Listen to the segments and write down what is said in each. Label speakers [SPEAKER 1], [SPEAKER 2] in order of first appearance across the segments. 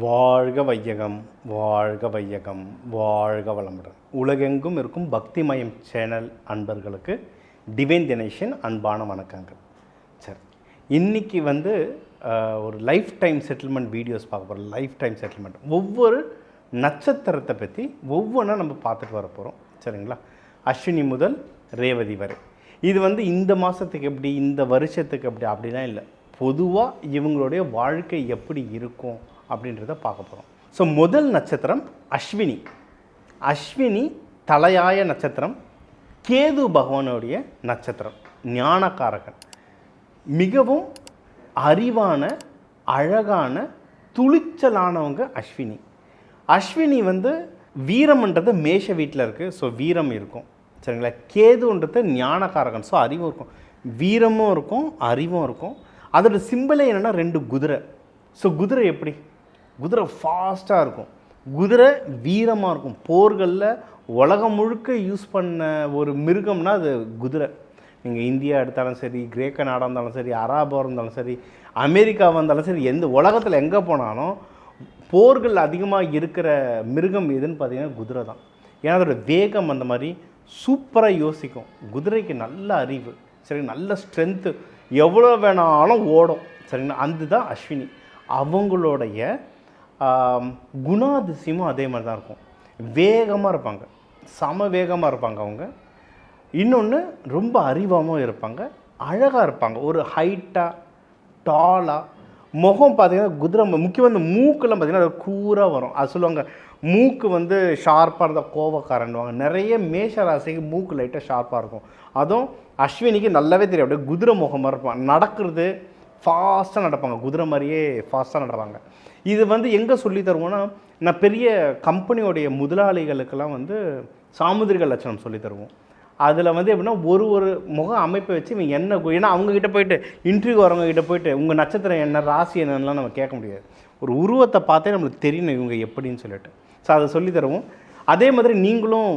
[SPEAKER 1] வாழ்க வையகம், வாழ்க வையகம், வாழ்க வளமுடன். உலகெங்கும் இருக்கும் பக்திமயம் சேனல் அன்பர்களுக்கு டிவைன் தினேஷன் அன்பான வணக்கங்கள். சரி, இன்றைக்கி ஒரு லைஃப் டைம் செட்டில்மெண்ட் வீடியோஸ் பார்க்க போகிறோம். லைஃப் டைம் செட்டில்மெண்ட் ஒவ்வொரு நட்சத்திரத்தை பற்றி ஒவ்வொன்றா நம்ம பார்த்துட்டு வர போகிறோம். சரிங்களா? அஸ்வினி முதல் ரேவதி வரை. இது இந்த மாதத்துக்கு எப்படி, இந்த வருஷத்துக்கு எப்படி அப்படிலாம் இல்லை. பொதுவாக இவங்களுடைய வாழ்க்கை எப்படி இருக்கும் அப்படின்றத பார்க்க போகிறோம். ஸோ முதல் நட்சத்திரம் அஸ்வினி. அஸ்வினி தலையாய நட்சத்திரம், கேது பகவானுடைய நட்சத்திரம், ஞானக்காரகன். மிகவும் அறிவான, அழகான, துளிச்சலானவங்க அஸ்வினி. அஸ்வினி வீரம்ன்றது மேஷ வீட்டில் இருக்குது. ஸோ வீரம் இருக்கும். சரிங்களா? கேதுன்றது ஞானக்காரகன். ஸோ அறிவும் இருக்கும், வீரமும் இருக்கும், அறிவும் இருக்கும். அதோட சிம்பிளே என்னென்னா 2 குதிரை. ஸோ குதிரை எப்படி? குதிரை ஃபாஸ்ட்டாக இருக்கும், குதிரை வீரமாக இருக்கும். போர்களில் உலகம் முழுக்க யூஸ் பண்ண ஒரு மிருகம்னா அது குதிரை. நீங்கள் இந்தியா எடுத்தாலும் சரி, கிரேக்க நாடாக இருந்தாலும் சரி, அராபாக இருந்தாலும் சரி, அமெரிக்காவாக இருந்தாலும் சரி, எந்த உலகத்தில் எங்கே போனாலும் போர்கள் அதிகமாக இருக்கிற மிருகம் எதுன்னு பார்த்தீங்கன்னா குதிரை தான். ஏன்னா அதோடய வேகம் அந்த மாதிரி சூப்பராக யோசிக்கும். குதிரைக்கு நல்ல அறிவு, சரி, நல்ல ஸ்ட்ரென்த்து, எவ்வளோ வேணாலும் ஓடும். சரிங்களா? அதுதான் அஸ்வினி. அவங்களுடைய குணாதிசயமும் அதே மாதிரி தான் இருக்கும். வேகமாக இருப்பாங்க, சம வேகமாக இருப்பாங்க அவங்க. இன்னொன்று ரொம்ப அறிவாகவும் இருப்பாங்க, அழகாக இருப்பாங்க. ஒரு ஹைட்டாக டாலாக, முகம் பார்த்திங்கன்னா குதிரை முக்கியமாக இந்த மூக்கெல்லாம் பார்த்திங்கன்னா அது கூராக வரும். அது சொல்லுவாங்க மூக்கு ஷார்ப்பாக இருந்தால் கோவக்காரன்வாங்க. நிறைய மேஷ ராசிக்கு மூக்கு லைட்டாக ஷார்ப்பாக இருக்கும். அதுவும் அஸ்வினிக்கு நல்லாவே தெரியும். அப்படியே குதிரை முகமாக இருப்பாங்க. நடக்கிறது ஃபாஸ்ட்டாக நடப்பாங்க, குதிரை மாதிரியே ஃபாஸ்ட்டாக நடப்பாங்க. இது எங்கே சொல்லி தருவோன்னா, நான் பெரிய கம்பெனியோடைய முதலாளிகளுக்கெல்லாம் சாமுதிரிக லட்சணம் சொல்லி தருவோம். அதில் எப்படின்னா ஒரு முக அமைப்பை வச்சு இவங்க என்ன, ஏன்னா அவங்கக்கிட்ட போயிட்டு இன்டர்வியூ வரவங்ககிட்ட போயிட்டு உங்கள் நட்சத்திரம் என்ன, ராசி என்னன்னெலாம் நம்ம கேட்க முடியாது. ஒரு உருவத்தை பார்த்தே நம்மளுக்கு தெரியணும் இவங்க எப்படின்னு சொல்லிட்டு. ஸோ அதை சொல்லி தருவோம். அதே மாதிரி நீங்களும்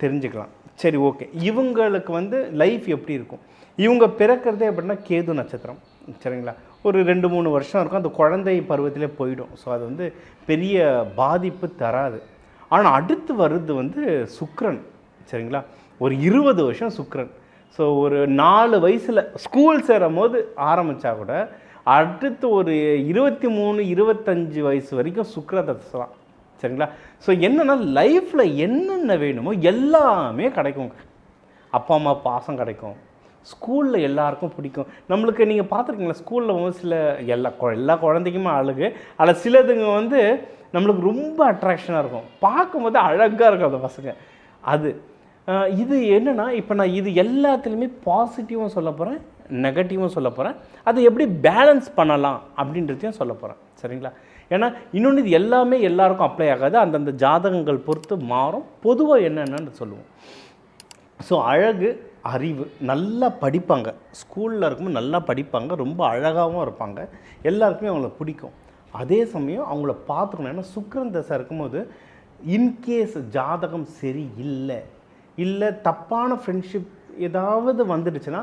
[SPEAKER 1] தெரிஞ்சுக்கலாம். சரி, ஓகே. இவங்களுக்கு லைஃப் எப்படி இருக்கும்? இவங்க பிறக்கிறதே எப்படின்னா கேது நட்சத்திரம். சரிங்களா? ஒரு 2-3 வருஷம் இருக்கும், அந்த குழந்தை பருவத்திலே போயிடும். ஸோ அது பெரிய பாதிப்பு தராது. ஆனால் அடுத்து வருது சுக்கிரன். சரிங்களா? ஒரு 20 வருஷம் சுக்கிரன். ஸோ ஒரு 4 வயசில் ஸ்கூல் சேரும் போது ஆரம்பித்தா கூட அடுத்து ஒரு 23-25 வயசு வரைக்கும் சுக்கிர தசை தான். சரிங்களா? ஸோ என்னென்னா லைஃப்பில் என்னென்ன வேணுமோ எல்லாமே கிடைக்குங்க. அப்பா அம்மா பாசம் கிடைக்கும், ஸ்கூலில் எல்லாருக்கும் பிடிக்கும். நம்மளுக்கு நீங்கள் பார்த்துருக்கீங்களா, ஸ்கூலில் சில எல்லா குழந்தைக்குமே அழகு, அதில் சிலதுங்க நம்மளுக்கு ரொம்ப அட்ராக்ஷனாக இருக்கும், பார்க்கும்போது அழகாக இருக்கும் அந்த பசங்க. இது என்னென்னா, இப்போ நான் இது எல்லாத்துலேயுமே பாசிட்டிவும் சொல்ல போகிறேன், நெகட்டிவும் சொல்ல போகிறேன். அது எப்படி பேலன்ஸ் பண்ணலாம் அப்படின்றதையும் சொல்ல போகிறேன். சரிங்களா? ஏன்னா இன்னொன்று, இது எல்லாமே எல்லாருக்கும் அப்ளை ஆகாது, அந்தந்த ஜாதகங்கள் பொறுத்து மாறும். பொதுவாக என்னென்னு சொல்லுவோம். ஸோ அழகு, அறிவு, நல்லா படிப்பாங்க. ஸ்கூலில் இருக்கும்போது நல்லா படிப்பாங்க, ரொம்ப அழகாகவும் இருப்பாங்க, எல்லாருக்குமே அவங்கள பிடிக்கும். அதே சமயம் அவங்கள பார்த்துக்கணும். ஏன்னா சுக்கிரன் தசை இருக்கும்போது இன்கேஸ் ஜாதகம் சரி இல்லை தப்பான ஃப்ரெண்ட்ஷிப் ஏதாவது வந்துடுச்சுன்னா,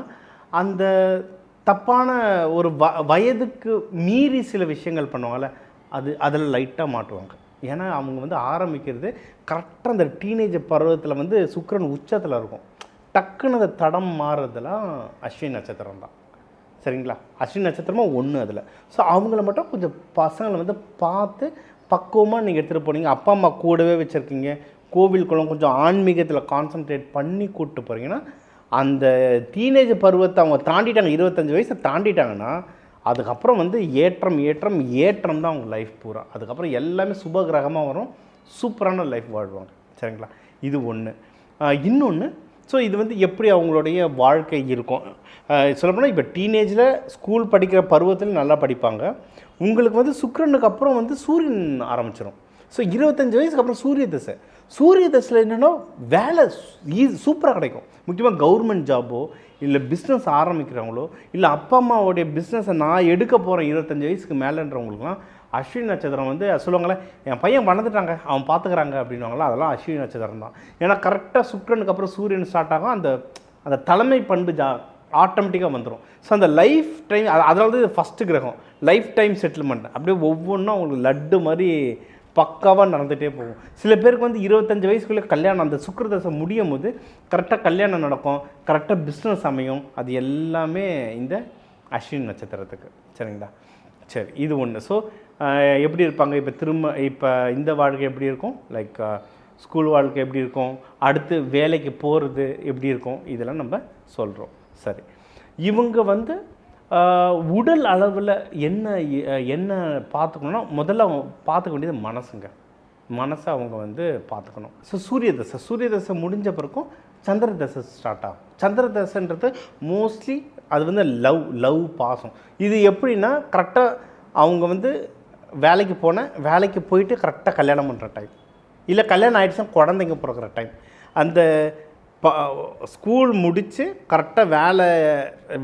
[SPEAKER 1] அந்த தப்பான ஒரு வயதுக்கு மீறி சில விஷயங்கள் பண்ணுவாங்கள்ல, அதில் லைட்டாக மாட்டுவாங்க. ஏன்னா அவங்க ஆரம்பிக்கிறது கரெக்டாக அந்த டீனேஜ் பருவத்தில் சுக்கிரன் உச்சத்தில் இருக்கும். டக்குன்னு அந்த தடம் மாறுறதுலாம் அஸ்வினி நட்சத்திரம் தான். சரிங்களா? அஸ்வினி நட்சத்திரமாக ஒன்று அதில். ஸோ அவங்கள மட்டும் கொஞ்சம் பசங்களை பார்த்து பக்குவமாக நீங்கள் எடுத்துகிட்டு போனீங்க, அப்பா அம்மா கூடவே வச்சுருக்கீங்க, கோவில் குளம் கொஞ்சம் ஆன்மீகத்தில் கான்சன்ட்ரேட் பண்ணி கூப்பிட்டு போகிறீங்கன்னா, அந்த டீனேஜ் பருவத்தை அவங்க தாண்டிட்டாங்க, 25 வயசை தாண்டிட்டாங்கன்னா அதுக்கப்புறம் ஏற்றம் தான் அவங்க லைஃப் பூரா. அதுக்கப்புறம் எல்லாமே சுபகிரகமாக வரும், சூப்பரான லைஃப் வாழ்வாங்க. சரிங்களா? இது ஒன்று. இன்னொன்று, ஸோ இது எப்படி அவங்களுடைய வாழ்க்கை இருக்கும் சொல்லப்போனால், இப்போ டீனேஜில் ஸ்கூல் படிக்கிற பருவத்தில் நல்லா படிப்பாங்க. உங்களுக்கு சுக்கிரனுக்கு அப்புறம் சூரியன் ஆரம்பிச்சிடும். ஸோ 25 வயசுக்கு அப்புறம் சூரிய தசையில் என்னென்னா வேலை சூப்பராக கிடைக்கும். முக்கியமாக கவர்மெண்ட் ஜாபோ இல்லை பிஸ்னஸ் ஆரம்பிக்கிறவங்களோ, இல்லை அப்பா அம்மாவோடைய பிஸ்னஸை நான் எடுக்க போகிறேன் 25 வயசுக்கு மேலேன்றவங்களுக்குலாம் அஸ்வினி நட்சத்திரம் சொல்லுவாங்களே, என் பையன் வளர்ந்துட்டாங்க, அவன் பார்த்துக்கிறாங்க அப்படின்வாங்களா, அதெல்லாம் அஸ்வினி நட்சத்திரம் தான். ஏன்னா கரெக்டாக சுக்கிரனுக்கு அப்புறம் சூரியன் ஸ்டார்ட் ஆகும், அந்த தலைமை பண்பு ஆட்டோமேட்டிக்காக வந்துடும். ஸோ அந்த லைஃப் டைம், அதனால தான் இது ஃபஸ்ட்டு கிரகம். Life time settlement. அப்படியே ஒவ்வொன்றும் அவங்களுக்கு லட்டு மாதிரி பக்காவாக நடந்துகிட்டே போகும். சில பேருக்கு வந்து 25 வயசுக்குள்ளே கல்யாணம், அந்த சுக்கிரதசை முடியும் போது கரெக்டாக கல்யாணம் நடக்கும், கரெக்டாக பிஸ்னஸ் அமையும். அது எல்லாமே இந்த அஸ்வினி நட்சத்திரத்துக்கு. சரிங்களா? சரி, இது ஒன்று. ஸோ எப்படி இருப்பாங்க இப்போ இந்த வாழ்க்கை எப்படி இருக்கும், லைக் ஸ்கூல் வாழ்க்கை எப்படி இருக்கும், அடுத்து வேலைக்கு போகிறது எப்படி இருக்கும், இதெல்லாம் நம்ம சொல்கிறோம். சரி, இவங்க வந்து உடல் அளவில் என்ன பார்த்துக்கணுன்னா, முதல்ல அவங்க பார்த்துக்க வேண்டியது மனசுங்க. மனசை அவங்க வந்து பார்த்துக்கணும். ஸோ சூரிய தசை முடிஞ்ச பிறக்கும் சந்திர தசை ஸ்டார்ட் ஆகும். சந்திர தசைன்றது மோஸ்ட்லி அது வந்து லவ் பாசம். இது எப்படின்னா, கரெக்டாக அவங்க வந்து வேலைக்கு போயிட்டு கரெக்டாக கல்யாணம் பண்ணுற டைம், இல்லை கல்யாணம் ஆகிடுச்சுன்னா குழந்தைங்க பிறக்கிற டைம், அந்த ஸ்கூல் முடித்து கரெக்டாக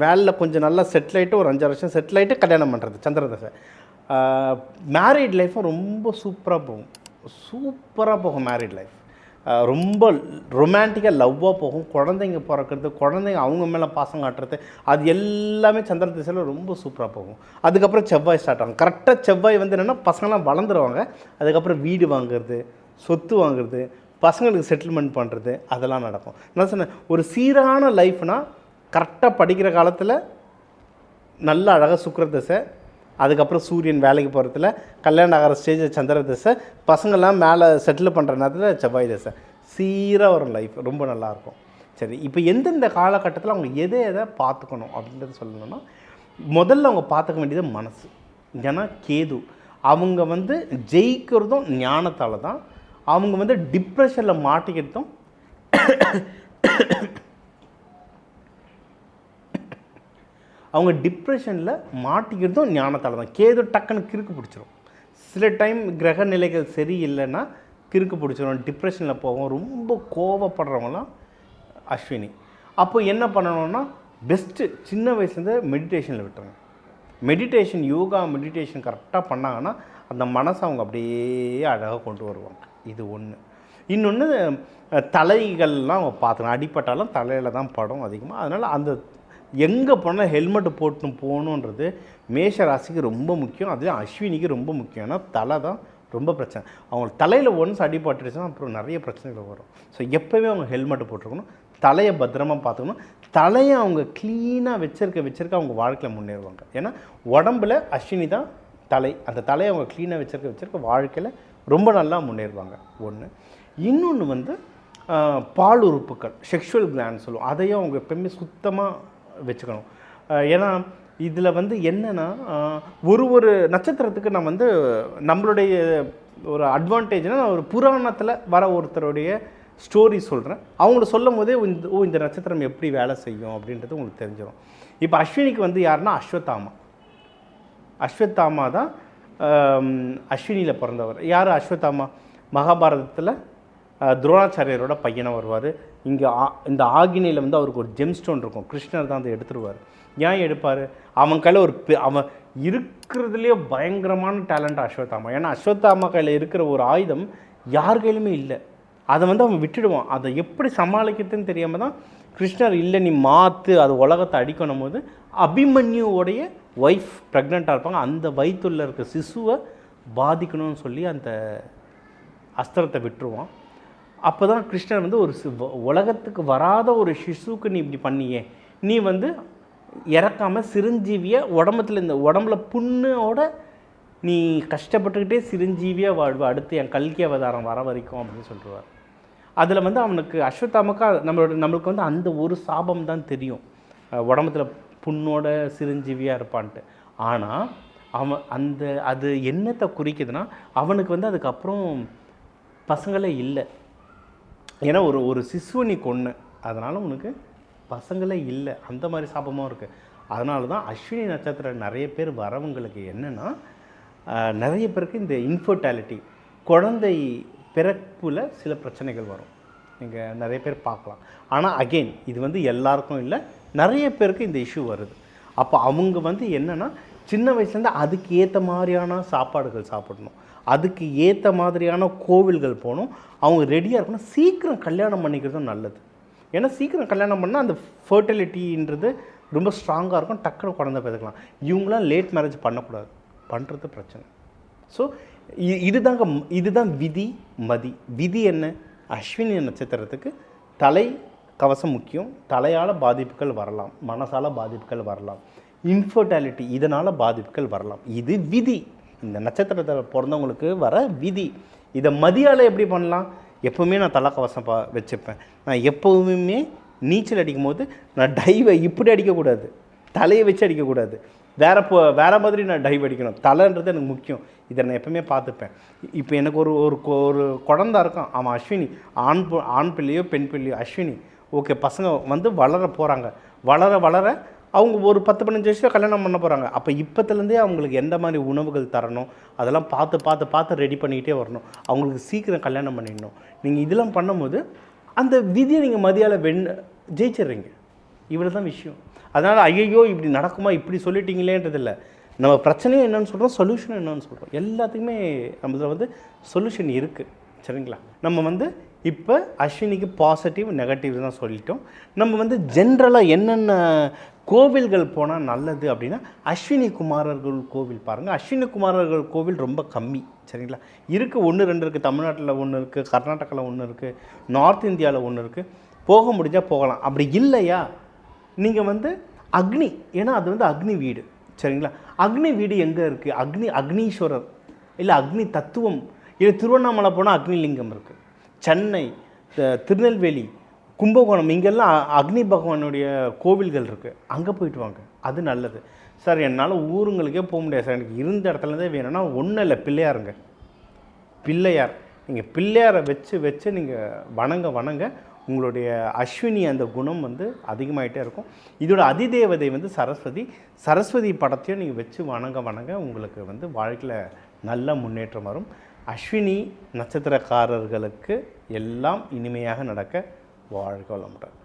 [SPEAKER 1] வேலையில் கொஞ்சம் நல்லா செட்டில் ஆகிட்டு ஒரு 5 வருஷம் செட்டில் ஆகிட்டு கல்யாணம் பண்ணுறது சந்திர தசை. மேரீட் லைஃப்பும் ரொம்ப சூப்பராக போகும். மேரீட் லைஃப் ரொம்ப ரொமான்டிக்காக லவ்வாக போகும். குழந்தைங்க பிறக்கிறது, குழந்தைங்க அவங்க மேலே பாசம் காட்டுறது, அது எல்லாமே சந்திர திசையில் ரொம்ப சூப்பராக போகும். அதுக்கப்புறம் செவ்வாய் ஸ்டார்ட் ஆகும். கரெக்டாக செவ்வாய் வந்து என்னென்னா, பசங்களாம் வளர்ந்துருவாங்க. அதுக்கப்புறம் வீடு வாங்குறது, சொத்து வாங்குறது, பசங்களுக்கு செட்டில்மெண்ட் பண்ணுறது, அதெல்லாம் நடக்கும். நான் சொன்னேன், ஒரு சீரான லைஃப்னால் கரெக்டாக படிக்கிற காலத்தில் நல்ல அழகாக சுக்கிர தசை, அதுக்கப்புறம் சூரியன் வேலைக்கு போகிறதுல, கல்யாணம் ஆகிற ஸ்டேஜில் சந்திர தசை, பசங்கள்லாம் மேலே செட்டில் பண்ணுற நேரத்தில் செவ்வாய் தசை, சீராக வரும் லைஃப், ரொம்ப நல்லாயிருக்கும். சரி, இப்போ எந்தெந்த காலகட்டத்தில் அவங்க எதை பார்த்துக்கணும் அப்படின்றது சொல்லணும்னா, முதல்ல அவங்க பார்த்துக்க வேண்டியது மனசு. ஏன்னா கேது அவங்க வந்து ஜெயிக்கிறதும் ஞானத்தால் தான். அவங்க வந்து டிப்ரெஷனில் மாட்டிக்கிறதும் அவங்க டிப்ரெஷனில் மாட்டிக்கிறதும் ஞானத்தால் தான். கேது டக்குன்னு கிறுக்கு பிடிச்சிரும். சில டைம் கிரக நிலைகள் சரியில்லைன்னா கிறுக்கு பிடிச்சிரும், டிப்ரெஷனில் போவோம். ரொம்ப கோவப்படுறவங்களாம் அஸ்வினி. அப்போ என்ன பண்ணணும்னா, பெஸ்ட்டு சின்ன வயசுலேருந்து மெடிடேஷனில் விட்டுருங்க. யோகா மெடிடேஷன் கரெக்டாக பண்ணாங்கன்னா அந்த மனசை அவங்க அப்படியே அழகாக கொண்டு வருவாங்க. இது ஒன்று. இன்னொன்று, தலைகள்லாம் அவங்க பார்த்துக்கணும். அடிப்பட்டாலும் தலையில் தான் படம் அதிகமாக. அதனால் அந்த எங்கே போனால் ஹெல்மெட்டு போட்டுன்னு போகணுன்றது மேஷ ராசிக்கு ரொம்ப முக்கியம். அதுவும் அஸ்வினிக்கு ரொம்ப முக்கியம். ஏன்னா தலை தான் ரொம்ப பிரச்சனை. அவங்க தலையில் ஒன்ஸ் அடிபட்டுருச்சுன்னா அப்புறம் நிறைய பிரச்சனைகள் வரும். ஸோ எப்போவுமே அவங்க ஹெல்மெட்டு போட்டிருக்கணும், தலையை பத்திரமாக பார்த்துக்கணும். தலையை அவங்க க்ளீனாக வச்சிருக்க அவங்க வாழ்க்கையில் முன்னேறுவாங்க. ஏன்னா உடம்பில் அஸ்வினி தான் தலை. அந்த தலையை அவங்க க்ளீனாக வச்சிருக்க வாழ்க்கையில் ரொம்ப நல்லா முன்னேறுவாங்க. ஒன்று. இன்னொன்று வந்து பால் உறுப்புகள், செக்ஷுவல் கிளாண்ட் சொல்லுவோம், அதையும் அவங்க எப்பவுமே சுத்தமாக வச்சுக்கணும். ஏன்னா இதில் வந்து என்னென்னா, ஒரு நட்சத்திரத்துக்கு நான் வந்து நம்மளுடைய ஒரு அட்வான்டேஜ்னால், நான் ஒரு புராணத்தில் வர ஒருத்தருடைய ஸ்டோரி சொல்கிறேன். அவங்கள சொல்லும் போதே இந்த நட்சத்திரம் எப்படி வேலை செய்யும் அப்படின்றது உங்களுக்கு தெரிஞ்சிடும். இப்போ அஸ்வினிக்கு வந்து யாருன்னா அஸ்வத்தாமா தான் அஸ்வினியில் பிறந்தவர். யார் அஸ்வத்தாமா? மகாபாரதத்தில் துரோணாச்சாரியரோட பையனை வருவார். இங்கே இந்த ஆகினியில் வந்து அவருக்கு ஒரு ஜெம் ஸ்டோன் இருக்கும், கிருஷ்ணர் தான் அதை எடுத்துருவார். ஏன் எடுப்பார்? அவன் கையில் அவன் இருக்கிறதுலேயே பயங்கரமான டேலண்ட் அஸ்வத்தாமா. ஏன்னா அஸ்வத்தாமா கையில் இருக்கிற ஒரு ஆயுதம் யார் கையிலுமே இல்லை. அதை வந்து அவன் விட்டுடுவான். அதை எப்படி சமாளிக்கிறதுன்னு தெரியாமல் தான் கிருஷ்ணர் இல்லை நீ மாற்று, அது உலகத்தை அடிக்கணும் போது அபிமன்யுவோடைய ஒய்ஃப் ப்ரெக்னெண்ட்டாக இருப்பாங்க. அந்த வயிற்றுள்ள இருக்க சிசுவை பாதிக்கணும்னு சொல்லி அந்த அஸ்திரத்தை விட்டுருவான். அப்போ தான் கிருஷ்ணர் வந்து ஒரு உலகத்துக்கு வராத ஒரு சிசுவுக்கு நீ இப்படி பண்ணியே, நீ வந்து இறக்காமல் சிரஞ்சீவியை இந்த உடம்புல புண்ணோட நீ கஷ்டப்பட்டுக்கிட்டே சிரஞ்சீவியாக வாழ்வு, அடுத்து என் கல்கி அவதாரம் வர வரைக்கும் அப்படின்னு சொல்லிடுவார். அதில் வந்து அவனுக்கு அஸ்வத்தாமக்கா நம்மளுக்கு வந்து அந்த ஒரு சாபம் தான் தெரியும், உடம்புல புண்ணோட சிரஞ்சீவியாக இருப்பான்ட்டு. ஆனால் அவன் அது என்னத்தை குறிக்குதுன்னா, அவனுக்கு வந்து அதுக்கப்புறம் பசங்களே இல்லை. ஏன்னா ஒரு சிசுவை நீ கொன்று, அதனால் உனக்கு பசங்களே இல்லை, அந்த மாதிரி சாபமும் இருக்குது. அதனால தான் அஸ்வினி நட்சத்திரம் நிறைய பேர் வரவங்களுக்கு என்னென்னா, நிறைய பேருக்கு இந்த இன்ஃபர்டாலிட்டி, குழந்தை பிறப்பில் சில பிரச்சனைகள் வரும். நீங்கள் நிறைய பேர் பார்க்கலாம். ஆனால் அகெயின் இது வந்து எல்லாருக்கும் இல்லை, நிறைய பேருக்கு இந்த இஷ்யூ வருது. அப்போ அவங்க வந்து என்னென்னா, சின்ன வயசுலேருந்து அதுக்கு ஏற்ற மாதிரியான சாப்பாடுகள் சாப்பிடணும், அதுக்கு ஏற்ற மாதிரியான கோவில்கள் போகணும், அவங்க ரெடியாக இருக்கணும். சீக்கிரம் கல்யாணம் பண்ணிக்கிறதும் நல்லது. ஏன்னா சீக்கிரம் கல்யாணம் பண்ணால் அந்த ஃபர்டிலிட்டின்றது ரொம்ப ஸ்ட்ராங்காக இருக்கும், டக்குனு குழந்தை பெற்றுக்கலாம். இவங்களாம் லேட் மேரேஜ் பண்ணக்கூடாது, பண்ணுறது பிரச்சனை. ஸோ இதுதான் விதி மதி. விதி என்ன? அஸ்வினி நட்சத்திரத்துக்கு தலை கவசம் முக்கியம். தலையால் பாதிப்புகள் வரலாம், மனசால் பாதிப்புகள் வரலாம், இன்ஃபர்டாலிட்டி இதனால் பாதிப்புகள் வரலாம். இது விதி, இந்த நட்சத்திரத்தில் பிறந்தவங்களுக்கு வர விதி. இதை மதியால் எப்படி பண்ணலாம்? எப்போவுமே நான் தலைக்கவசம் வச்சுப்பேன். நான் எப்போவுமே நீச்சல் அடிக்கும் போது நான் டைவை இப்படி அடிக்கக்கூடாது, தலையை வச்சு அடிக்கக்கூடாது, வேறு மாதிரி நான் டைவ் அடிக்கணும். தலைன்றது எனக்கு முக்கியம். இதை நான் எப்போவுமே பார்த்துப்பேன். இப்போ எனக்கு ஒரு குழந்தை இருக்கான், அவன் அஸ்வினி, ஆண் பிள்ளையோ பெண் பிள்ளையோ அஸ்வினி. ஓகே, பசங்க வந்து வளர போகிறாங்க, வளர அவங்க ஒரு 10-15 வருஷம் கல்யாணம் பண்ண போகிறாங்க. அப்போ இப்போத்துலேருந்தே அவங்களுக்கு எந்த மாதிரி உணவுகள் தரணும் அதெல்லாம் பார்த்து ரெடி பண்ணிக்கிட்டே வரணும். அவங்களுக்கு சீக்கிரம் கல்யாணம் பண்ணிடணும். நீங்கள் இதெல்லாம் பண்ணும்போது அந்த விதியை நீங்கள் மதியால் ஜெயிச்சிடுறீங்க. இவ்வளோ தான் விஷயம். அதனால் ஐயோ இப்படி நடக்குமா, இப்படி சொல்லிட்டீங்களேன்றதில்லை. நம்ம பிரச்சனையும் என்னென்னு சொல்கிறோம், சொல்யூஷன் என்னென்னு சொல்கிறோம். எல்லாத்துக்குமே நம்மள வந்து சொல்யூஷன் இருக்குது. சரிங்களா? நம்ம வந்து இப்போ அஸ்வினிக்கு பாசிட்டிவ் நெகட்டிவ் தான் சொல்லிட்டோம். நம்ம வந்து ஜென்ரலாக என்னென்ன கோவில்கள் போனால் நல்லது அப்படின்னா, அஸ்வினி குமாரர்கள் கோவில் பாருங்கள். அஸ்வினி குமாரர்கள் கோவில் ரொம்ப கம்மி. சரிங்களா? இருக்குது, 1-2 இருக்குது. தமிழ்நாட்டில் 1 இருக்குது, கர்நாடகாவில் 1 இருக்குது, நார்த் இந்தியாவில் 1 இருக்குது. போக முடிஞ்சால் போகலாம். அப்படி இல்லையா நீங்கள் வந்து அக்னி, ஏன்னா அது வந்து அக்னி வீடு. சரிங்களா? அக்னி வீடு எங்கே இருக்குது? அக்னீஸ்வரர் இல்லை அக்னி தத்துவம். இல்லை திருவண்ணாமலை போனால் அக்னிலிங்கம் இருக்குது. சென்னை, திருநெல்வேலி, கும்பகோணம் இங்கெல்லாம் அக்னி பகவானுடைய கோவில்கள் இருக்குது. அங்கே போயிட்டு வாங்க, அது நல்லது. சார் என்னால் ஊருங்களுக்கே போக முடியாது சார், எனக்கு இருந்த இடத்துலேருந்தே வேணும்னா ஒன்றும் இல்லை, பிள்ளையாருங்க. பிள்ளையார், நீங்கள் பிள்ளையாரை வச்சு நீங்கள் வணங்க உங்களுடைய அஸ்வினி அந்த குணம் வந்து அதிகமாகிட்டே இருக்கும். இதோட அதிதேவதை வந்து சரஸ்வதி படத்தையும் நீங்கள் வச்சு வணங்க உங்களுக்கு வந்து வாழ்க்கையில் நல்ல முன்னேற்றம் வரும். அஸ்வினி நட்சத்திரக்காரர்களுக்கு எல்லாம் இனிமையாக நடக்க வாழ்க வளமுடன்.